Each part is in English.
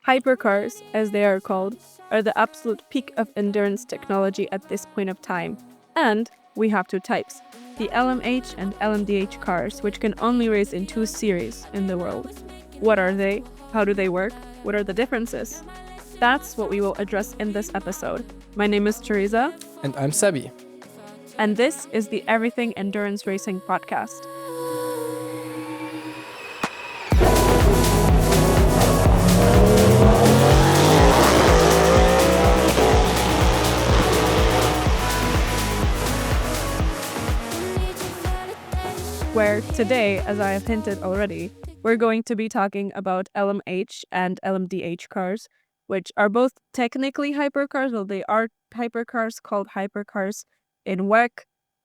Hypercars, as they are called, are the absolute peak of endurance technology at this point of time. And we have two types, the LMH and LMDh cars, which can only race in two series in the world. What are they? How do they work? What are the differences? That's what we will address in this episode. My name is Teresa. And I'm Sebi. And this is the Everything Endurance Racing podcast. Where today, as I have hinted already, we're going to be talking about LMH and LMDh cars, which are both technically hypercars. Well, they are hypercars called hypercars in WEC,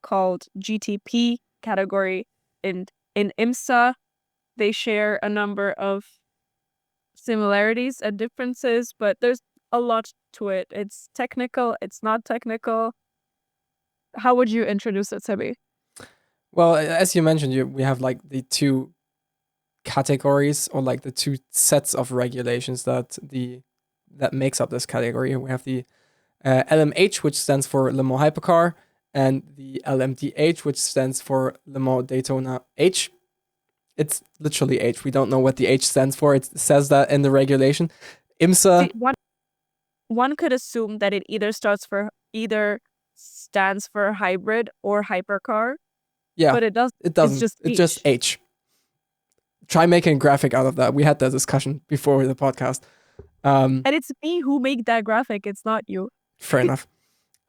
called GTP category in IMSA. They share a number of similarities and differences, but there's a lot to it. It's technical, it's not technical. How would you introduce it, Sebi? Well, as you mentioned, we have like the two categories or like the two sets of regulations that makes up this category. We have the LMH, which stands for Le Mans Hypercar, and the LMDh, which stands for Le Mans Daytona H. It's literally H. We don't know what the H stands for. It says that in the regulation. IMSA. See, one could assume that it either stands for hybrid or hypercar. Yeah, but it doesn't. It's just H. Try making a graphic out of that. We had that discussion before the podcast. And it's me who made that graphic. It's not you. Fair enough.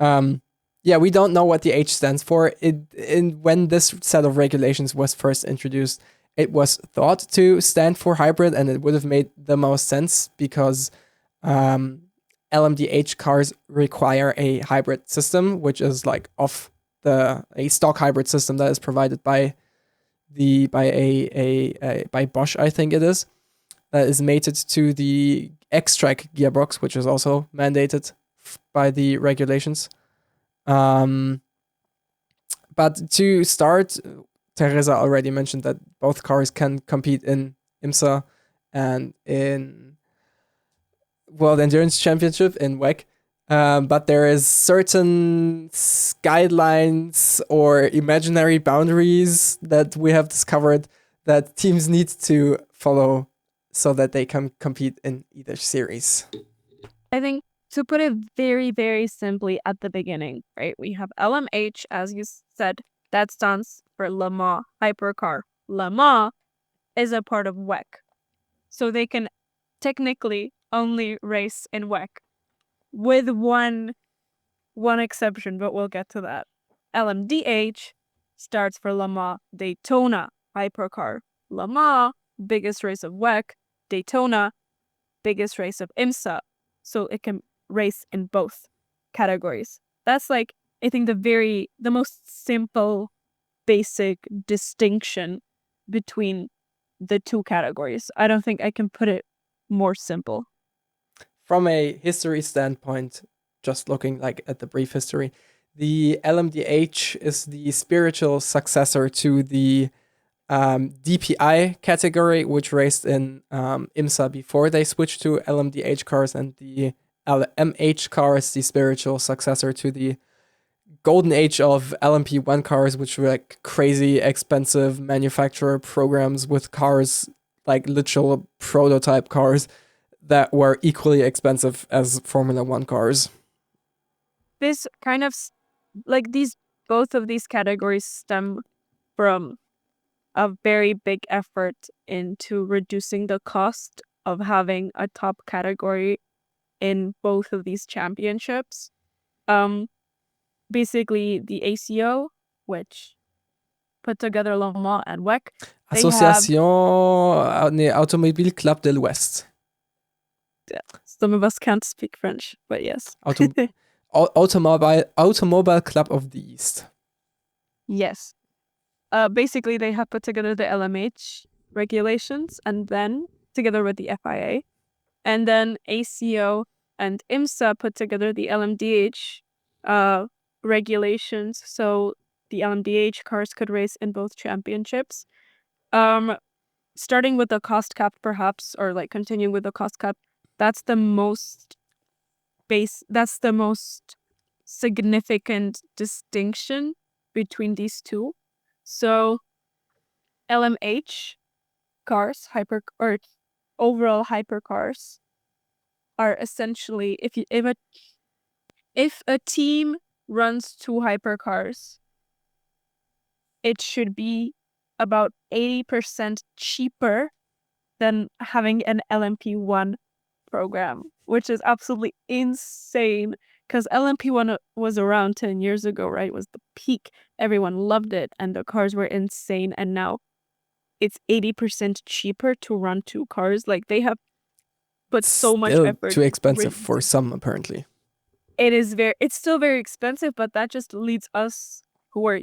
Yeah, we don't know what the H stands for. When this set of regulations was first introduced, it was thought to stand for hybrid, and it would have made the most sense because LMDh cars require a hybrid system, which is like a stock hybrid system that is provided by Bosch, I think it is, that is mated to the X-Track gearbox, which is also mandated by the regulations. But to start, Teresa already mentioned that both cars can compete in IMSA and in World Endurance Championship in WEC. But there is certain guidelines or imaginary boundaries that we have discovered that teams need to follow so that they can compete in either series. I think to put it very, very simply at the beginning, right? We have LMH, as you said, that stands for Le Mans Hypercar. Le Mans is a part of WEC. So they can technically only race in WEC. With one exception, but we'll get to that. LMDh starts for Le Mans Daytona Hypercar. Le Mans, biggest race of WEC. Daytona, biggest race of IMSA. So it can race in both categories. That's like, I think, the most simple, basic distinction between the two categories. I don't think I can put it more simple. From a history standpoint, just looking like at the brief history, the LMDh is the spiritual successor to the DPI category, which raced in IMSA before they switched to LMDh cars, and the LMH car is the spiritual successor to the golden age of LMP1 cars, which were like crazy expensive manufacturer programs with cars, like literal prototype cars that were equally expensive as Formula 1 cars. This kind of, like, both of these categories stem from a very big effort into reducing the cost of having a top category in both of these championships. Basically, the ACO, which put together Le Mans and WEC. Association Automobile Club de l'Ouest. Some of us can't speak French, but yes. Automobile Club of the East. Yes. Basically, they have put together the LMH regulations, and then together with the FIA, and then ACO and IMSA put together the LMDh regulations, so the LMDh cars could race in both championships. Starting with the cost cap, perhaps, or like continuing with the cost cap That's the most that's the most significant distinction between these two. So LMH cars, or overall hypercars, are essentially, if a team runs two hypercars, it should be about 80% cheaper than having an LMP1 program, which is absolutely insane because LMP1 was around 10 years ago, right? It was the peak. Everyone loved it and the cars were insane. And now it's 80% cheaper to run two cars. Like, they have put It's so much still effort too into expensive for some, apparently. it's still very expensive, but that just leads us who were,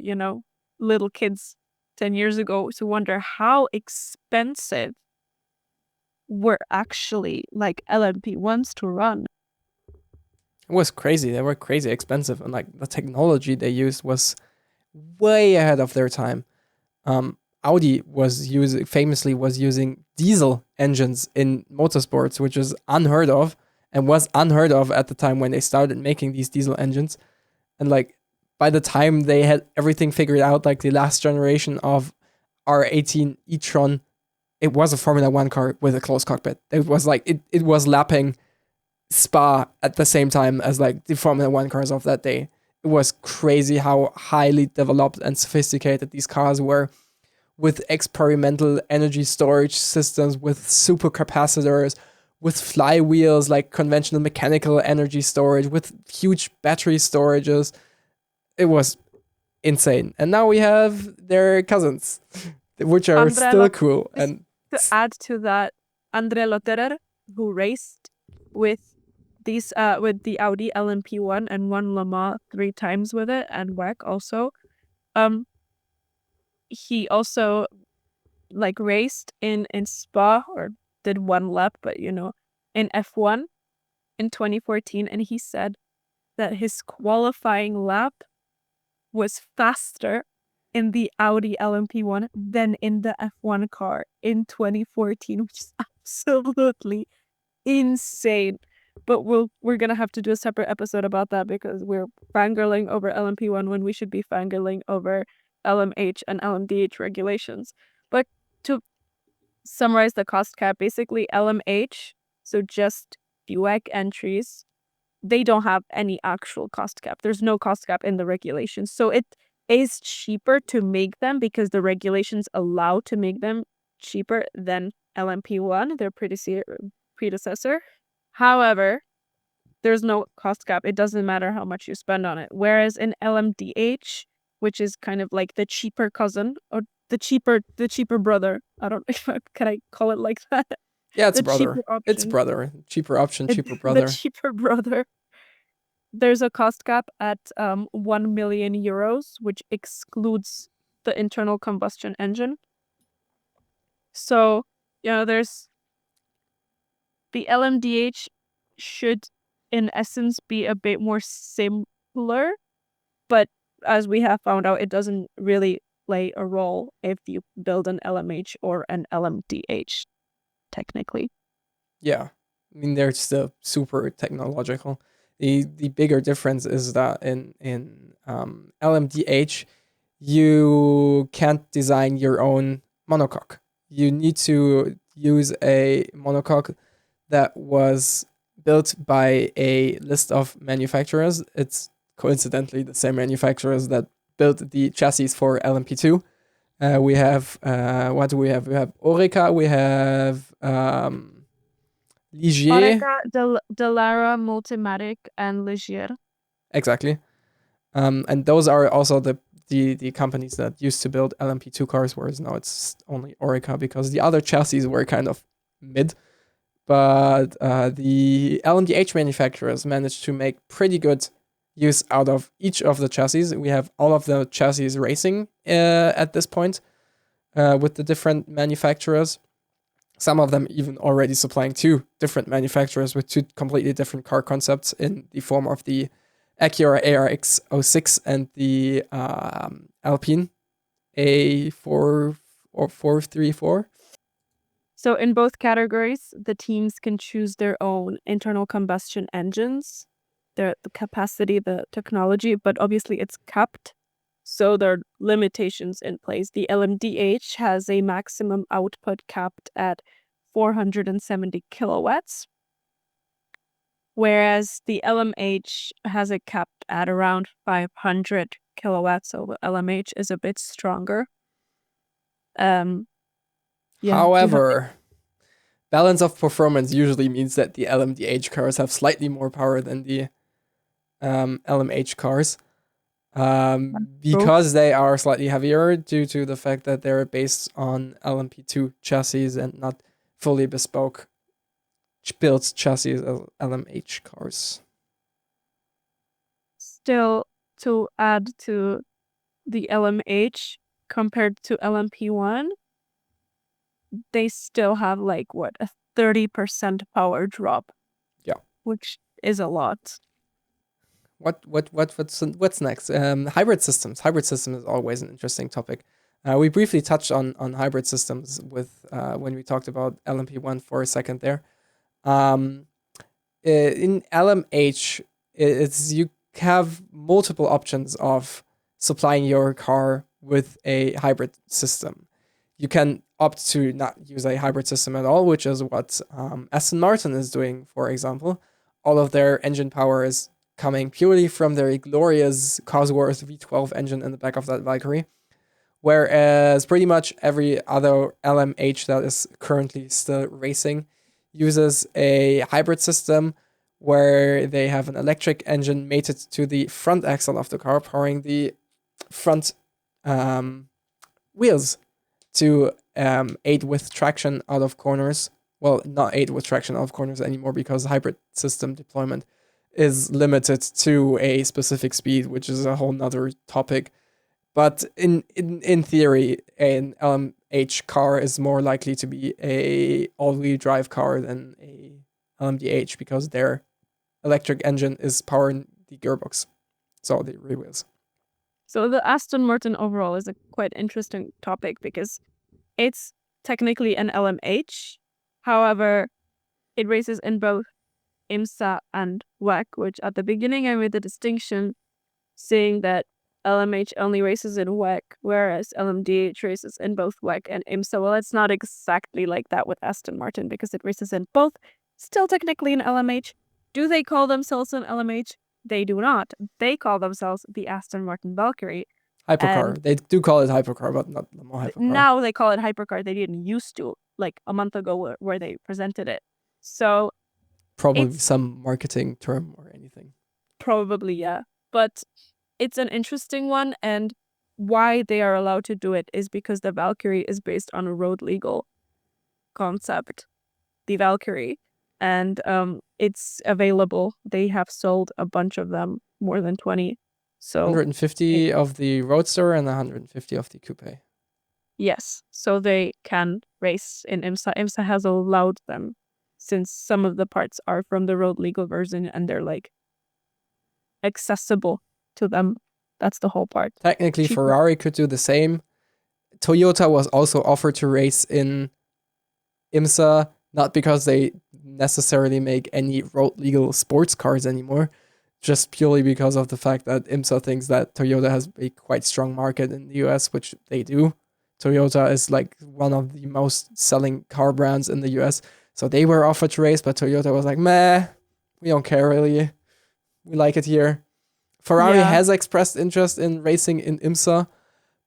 little kids 10 years ago to wonder how expensive were actually like LMP1s to run. It was crazy. They were crazy expensive, and like the technology they used was way ahead of their time. Audi famously was using diesel engines in motorsports, which is unheard of, and was unheard of at the time when they started making these diesel engines. And like by the time they had everything figured out, like the last generation of R18 e-tron, it was a Formula One car with a closed cockpit. It was like it was lapping Spa at the same time as like the Formula One cars of that day. It was crazy how highly developed and sophisticated these cars were, with experimental energy storage systems, with supercapacitors, with flywheels, like conventional mechanical energy storage, with huge battery storages. It was insane. And now we have their cousins, which are still cool. And to add to that, Andre Lotterer, who raced with with the Audi LMP1 and won Le Mans 3 times with it, and WEC also. He also like raced in Spa, or did one lap, but in F1 in 2014, and he said that his qualifying lap was faster in the Audi LMP1 than in the F1 car in 2014, which is absolutely insane. But we're gonna have to do a separate episode about that because we're fangirling over LMP1 when we should be fangirling over LMH and LMDh regulations. But to summarize the cost cap, basically LMH, so just WEC entries, they don't have any actual cost cap. There's no cost cap in the regulations. So it is cheaper to make them because the regulations allow to make them cheaper than LMP1, their predecessor. However, there's no cost cap. It doesn't matter how much you spend on it. Whereas in LMDh, which is kind of like the cheaper cousin, or the cheaper brother. I don't know, can I call it like that? yeah, it's The brother. cheaper option. It's brother. Cheaper option, cheaper brother. The cheaper brother. There's a cost cap at 1 million euros, which excludes the internal combustion engine. So, there's the LMDh should, in essence, be a bit more simpler, but as we have found out, it doesn't really play a role if you build an LMH or an LMDh, technically. Yeah, I mean they're still super technological. The bigger difference is that in LMDh you can't design your own monocoque. You need to use a monocoque that was built by a list of manufacturers. It's coincidentally the same manufacturers that built the chassis for LMP2. We have what do we have? We have Orica. We have Ligier. Orica, Delara, Multimatic, and Ligier. Exactly. And those are also the companies that used to build LMP2 cars, whereas now it's only Orica because the other chassis were kind of mid. But the LMDh manufacturers managed to make pretty good use out of each of the chassis. We have all of the chassis racing at this point with the different manufacturers. Some of them even already supplying 2 different manufacturers with 2 completely different car concepts in the form of the Acura ARX 06 and the Alpine A4 or 434. So in both categories, the teams can choose their own internal combustion engines, the capacity, the technology, but obviously it's capped. So there are limitations in place. The LMDh has a maximum output capped at 470 kilowatts, whereas the LMH has it capped at around 500 kilowatts. So the LMH is a bit stronger. Yeah. However, balance of performance usually means that the LMDh cars have slightly more power than the LMH cars. Because they are slightly heavier due to the fact that they're based on LMP2 chassis and not fully bespoke built chassis as LMH cars. Still, to add to the LMH compared to LMP1, they still have like what, a 30% power drop. Yeah. Which is a lot. What's next? Hybrid systems. Hybrid system is always an interesting topic. We briefly touched on hybrid systems with when we talked about LMP1 for a second there. In LMH, it's you have multiple options of supplying your car with a hybrid system. You can opt to not use a hybrid system at all, which is what Aston Martin is doing, for example. All of their engine power is coming purely from their glorious Cosworth V12 engine in the back of that Valkyrie. Whereas pretty much every other LMH that is currently still racing uses a hybrid system where they have an electric engine mated to the front axle of the car, powering the front wheels to aid with traction out of corners. Well, not aid with traction out of corners anymore because hybrid system deployment is limited to a specific speed, which is a whole nother topic. But in theory, an LMH car is more likely to be a all-wheel drive car than a LMDh because their electric engine is powering the gearbox, so the rear wheels. So the Aston Martin overall is a quite interesting topic because it's technically an LMH. However, it races in both IMSA and WEC, which at the beginning I made the distinction saying that LMH only races in WEC, whereas LMDh races in both WEC and IMSA. Well, it's not exactly like that with Aston Martin because it races in both. Still technically an LMH. Do they call themselves an LMH? They do not. They call themselves the Aston Martin Valkyrie. Hypercar. They do call it Hypercar, but not Le Mans Hypercar. Now they call it Hypercar. They didn't used to, like a month ago where they presented it. So probably some marketing term or anything. Probably, yeah. But it's an interesting one, and why they are allowed to do it is because the Valkyrie is based on a road legal concept, the Valkyrie, and it's available. They have sold a bunch of them, more than 20. So 150 of the Roadster and 150 of the Coupe. Yes, so they can race in IMSA. IMSA has allowed them since some of the parts are from the road legal version and they're like accessible to them. That's the whole part. Technically, Ferrari could do the same. Toyota was also offered to race in IMSA, not because they necessarily make any road legal sports cars anymore, just purely because of the fact that IMSA thinks that Toyota has a quite strong market in the US, which they do. Toyota is like one of the most selling car brands in the US. So they were offered to race, but Toyota was like, meh, we don't care really. We like it here. Ferrari has expressed interest in racing in IMSA,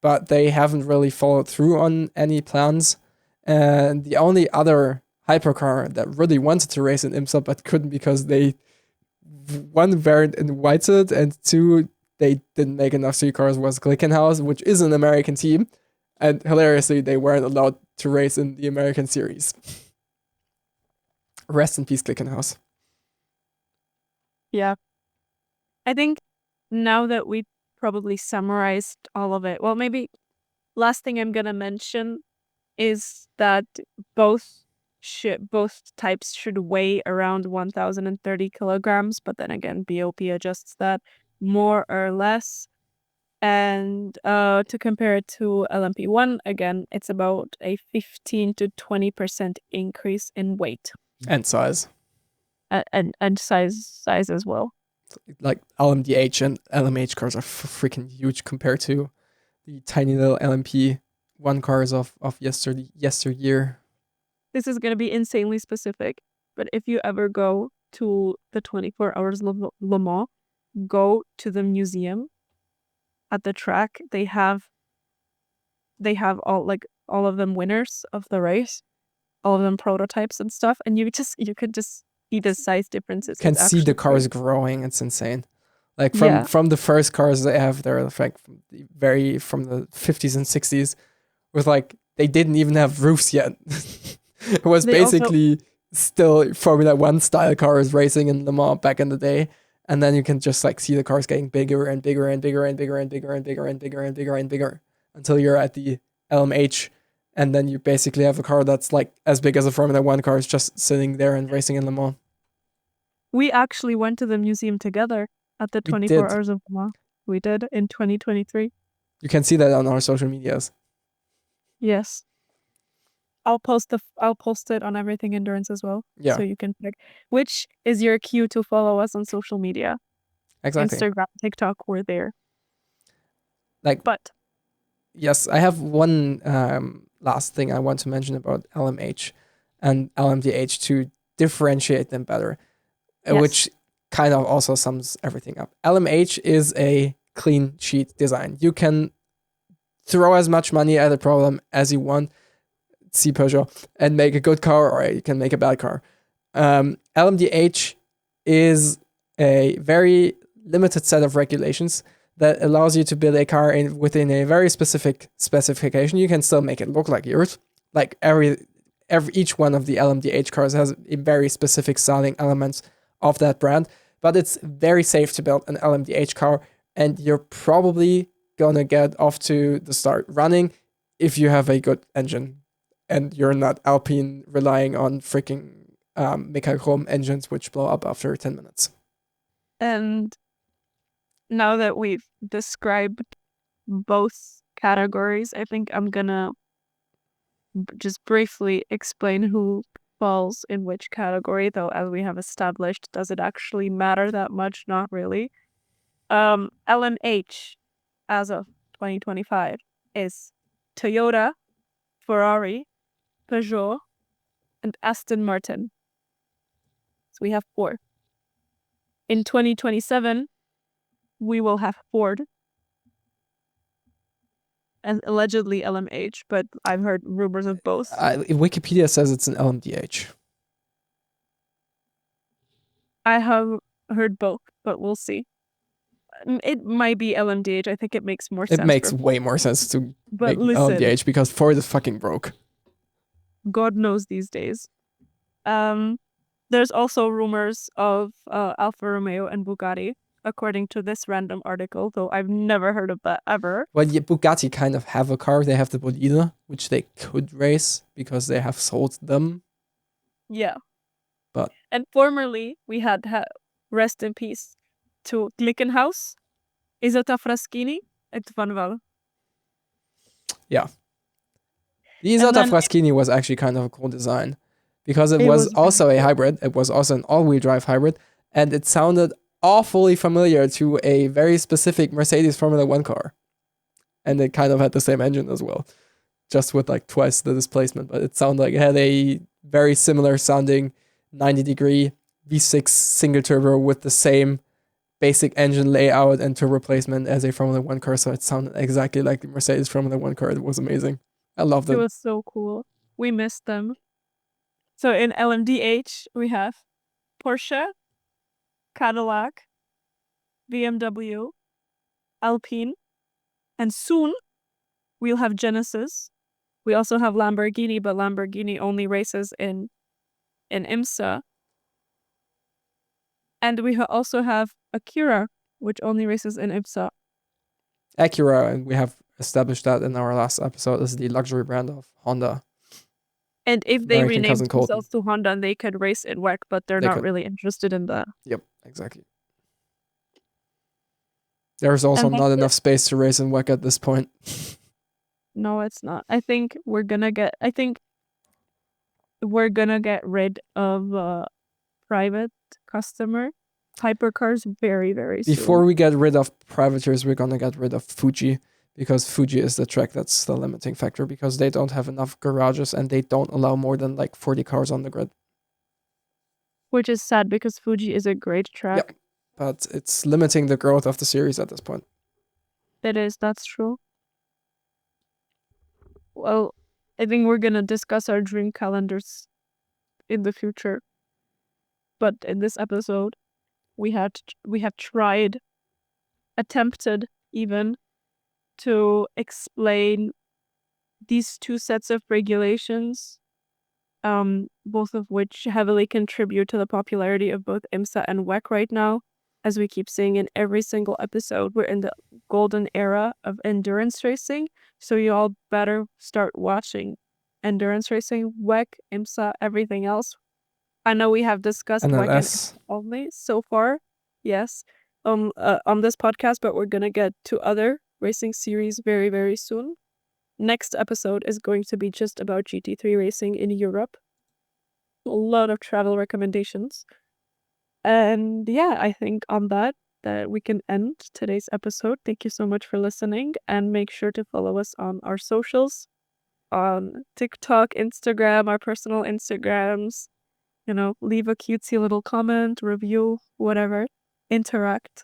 but they haven't really followed through on any plans. And the only other hypercar that really wanted to race in IMSA but couldn't because they, one, weren't invited, and two, they didn't make enough street cars was Glickenhaus, which is an American team. And hilariously, they weren't allowed to race in the American series. Rest in peace, Glickenhaus. Yeah. I think now that we probably summarized all of it, well, maybe last thing I'm going to mention is that both types should weigh around 1,030 kilograms, but then again, BOP adjusts that more or less. And to compare it to LMP1, again, it's about a 15 to 20% increase in weight And size. and size as well. Like LMDh and LMH cars are freaking huge compared to the tiny little LMP1 cars of yesteryear. This is going to be insanely specific, but if you ever go to the 24 Hours Le Mans, go to the museum at the track. They have all of them winners of the race, all of them prototypes and stuff, and you could just see the size differences. You can It's see the actually cars crazy. growing. It's insane. Like Yeah, from the first cars they have, they're like from the 50s and 60s, with like they didn't even have roofs yet. It was they also basically still Formula One style cars racing in Le Mans back in the day. And then you can just like see the cars getting bigger and bigger and bigger and bigger and bigger and bigger and bigger and bigger and bigger until you're at the LMH. And then you basically have a car that's like as big as a Formula One car, is just sitting there and racing in Le Mans. we actually went to the museum together at the We 24 did. Hours of Le Mans. We did in 2023. You can see that on our social medias. Yes. I'll post it on Everything Endurance as well. Yeah, So you can pick which is your cue to follow us on social media. exactly. Instagram, TikTok, we're there. Like, But yes, I have one last thing I want to mention about LMH and LMDh to differentiate them better, yes, which kind of also sums everything up. LMH is a clean sheet design. You can throw as much money at a problem as you want, see Peugeot, and make a good car, or you can make a bad car. LMDh is a very limited set of regulations that allows you to build a car within a very specific specification. You can still make it look like yours. Like each one of the LMDh cars has a very specific styling elements of that brand, but it's very safe to build an LMDh car, and you're probably gonna get off to the start running if you have a good engine and you're not Alpine relying on freaking Mechachrome engines which blow up after 10 minutes. and now that we've described both categories, I think I'm gonna just briefly explain who falls in which category, though as we have established, does it actually matter that much? Not really. LMH as of 2025 is Toyota, Ferrari, Peugeot, and Aston Martin. So we have 4. In 2027, we will have Ford and allegedly LMH, but I've heard rumors of both. Wikipedia says it's an LMDh. I have heard both, but we'll see. It might be LMDh. I think it makes more sense. It makes way more sense to But make listen, LMDh because Ford is fucking broke. God knows these days. There's also rumors of Alfa Romeo and Bugatti, according to this random article, though I've never heard of that ever. Well, yeah, Bugatti kind of have a car. They have the Bolide, which they could race because they have sold them. Yeah. But and formerly we had rest in peace to Glickenhaus, Isotta Fraschini, and Van Val. yeah, the Isotta Fraschini was actually kind of a cool design because it was also a hybrid. It was also an all-wheel drive hybrid, and it sounded awfully familiar to a very specific Mercedes Formula One car. And it kind of had the same engine as well, just with like twice the displacement. But it sounded like it had a very similar sounding 90-degree V6 single turbo with the same basic engine layout and turbo replacement as a Formula One car. So it sounded exactly like the Mercedes Formula One car. It was amazing. I loved it. It was so cool. We missed them. So in LMDh, we have Porsche, Cadillac, BMW, Alpine, and soon we'll have Genesis. We also have Lamborghini, but Lamborghini only races in IMSA. And we also have Acura, which only races in IMSA. Acura, and we have established that in our last episode, is the luxury brand of Honda. And if they rename themselves to Honda, they could race in WEC, but they're not really interested in that. Yep, exactly. There's also And that's not it. enough space to race in WEC at this point. No, it's not. I think we're gonna get rid of private customer hypercars very, very Before soon. we get rid of privateers, we're gonna get rid of Fuji, because Fuji is the track that's the limiting factor, because they don't have enough garages and they don't allow more than like 40 cars on the grid. Which is sad because Fuji is a great track. Yep. But it's limiting the growth of the series at this point. That's true. Well, I think we're gonna discuss our dream calendars in the future. But in this episode, we have tried, attempted even, to explain these two sets of regulations, both of which heavily contribute to the popularity of both IMSA and WEC right now. As we keep saying in every single episode, we're in the golden era of endurance racing, so you all better start watching endurance racing, WEC, IMSA, everything else. I know we have discussed WEC and NLS. only so far, yes, on this podcast, but we're gonna get to other racing series very, very soon. Next episode is going to be just about GT3 racing in Europe. A lot of travel recommendations. And yeah, I think on that we can end today's episode. Thank you so much for listening, and make sure to follow us on our socials, on TikTok, Instagram, our personal Instagrams. Leave a cutesy little comment, review, whatever. Interact.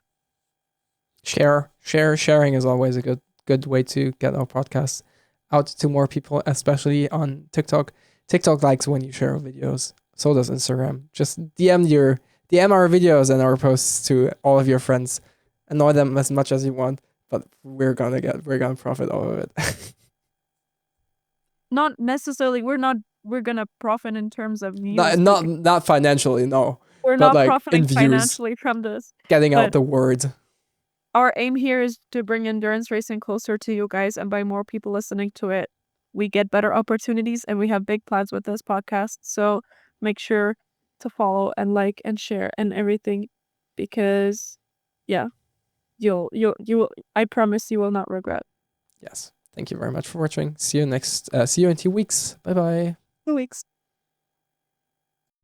Sharing is always a good way to get our podcast out to more people, especially on TikTok. TikTok likes when you share videos. So does Instagram. Just DM our videos and our posts to all of your friends. Annoy them as much as you want, but we're gonna profit all of it. Not necessarily. We're gonna profit in terms of views. not financially, no. We're But not like in profiting views, financially from this. getting out But the word. our aim here is to bring endurance racing closer to you guys, and by more people listening to it, we get better opportunities, and we have big plans with this podcast. So make sure to follow and like and share and everything, because yeah, you will, I promise you will not regret. Yes. Thank you very much for watching. See you in 2 weeks. Bye bye. 2 weeks.